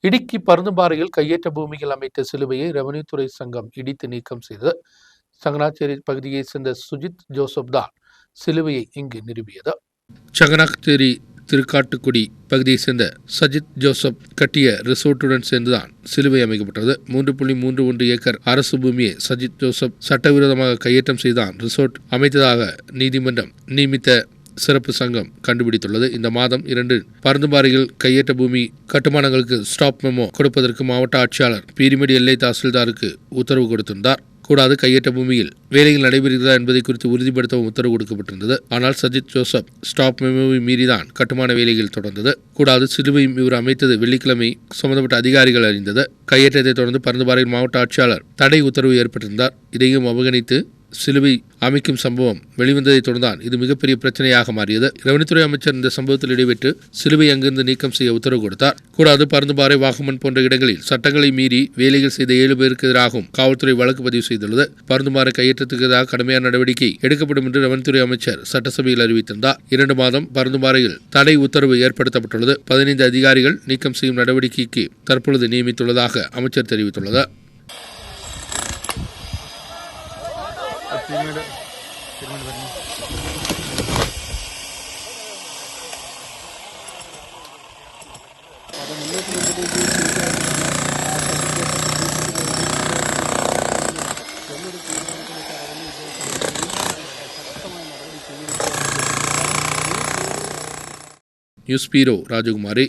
இடுக்கி பருந்தும்பாறையில் கையேற்ற பூமியில் அமைத்த சிலுவையை ரெவன்யூ துறை சங்கம் இடித்து நீக்கம் செய்தது. சங்கனாச்சேரி பகுதியைச் சேர்ந்த சுஜித் ஜோசப் தான் சிலுவையை இங்கு நிறுவியது. சங்கனாச்சேரி திருக்காட்டுக்குடி பகுதியைச் சேர்ந்த சஜித் ஜோசப் கட்டிய ரிசோர்ட்டுடன் சேர்ந்துதான் சிலுவை அமைக்கப்பட்டது. 3.31 ஏக்கர் அரசு பூமியை சஜித் ஜோசப் சட்டவிரோதமாக கையேற்றம் செய்தான் ரிசோர்ட் அமைத்ததாக நீதிமன்றம் நியமித்த சிறப்பு சங்கம் கண்டுபிடித்துள்ளது. இந்த மாதம் 2 பருந்தும்பாறையில் கையேற்ற பூமி கட்டுமானங்களுக்கு ஸ்டாப் மெமோ கொடுப்பதற்கு மாவட்ட ஆட்சியாளர் பீரிமேடு எல்லை தாசில்தாருக்கு உத்தரவு கொடுத்திருந்தார். கூடாது, கையேற்ற பூமியில் வேலைகள் நடைபெறுகிறதா என்பதை குறித்து உறுதிப்படுத்தவும் உத்தரவு கொடுக்கப்பட்டிருந்தது. ஆனால் சஜித் ஜோசப் ஸ்டாப் மெமோவை மீறிதான் கட்டுமான வேலைகள் தொடர்ந்தது. கூடாது, சிலுவையும் இவர் அமைத்தது வெள்ளிக்கிழமை சம்பந்தப்பட்ட அதிகாரிகள் அறிந்தது. கையேற்றத்தை தொடர்ந்து பருந்தும்பாறையில் மாவட்ட ஆட்சியாளர் தடை உத்தரவு ஏற்பட்டிருந்தார். இதையும் அவகணித்து சிலுவை அமைக்கும் சம்பவம் வெளிவந்ததை தொடர்ந்தான் இது மிகப்பெரிய பிரச்சனையாக மாறியது. ரெவன்யூத்துறை அமைச்சர் இந்த சம்பவத்தில் இடைபெற்று சிலுவை அங்கிருந்து நீக்கம் செய்ய உத்தரவு கொடுத்தார். கூடாது, பருந்தும்பாறை, வாகமன் போன்ற இடங்களில் சட்டங்களை மீறி வேலைகள் செய்த 7 பேருக்கு எதிராகவும் காவல்துறை வழக்கு பதிவு செய்துள்ளது. பருந்தும்பாறை கையேற்றத்துக்கு எதிராக கடுமையான நடவடிக்கை எடுக்கப்படும் என்று ரெவன்யூத்துறை அமைச்சர் சட்டசபையில் அறிவித்திருந்தார். 2 மாதம் பருந்தும்பாறையில் தடை உத்தரவு ஏற்படுத்தப்பட்டுள்ளது. 15 அதிகாரிகள் நீக்கம் செய்யும் நடவடிக்கைக்கு தற்பொழுது நியமித்துள்ளதாக அமைச்சர் தெரிவித்துள்ளது. நியூஸ் பீரோ ராஜகுமாரி.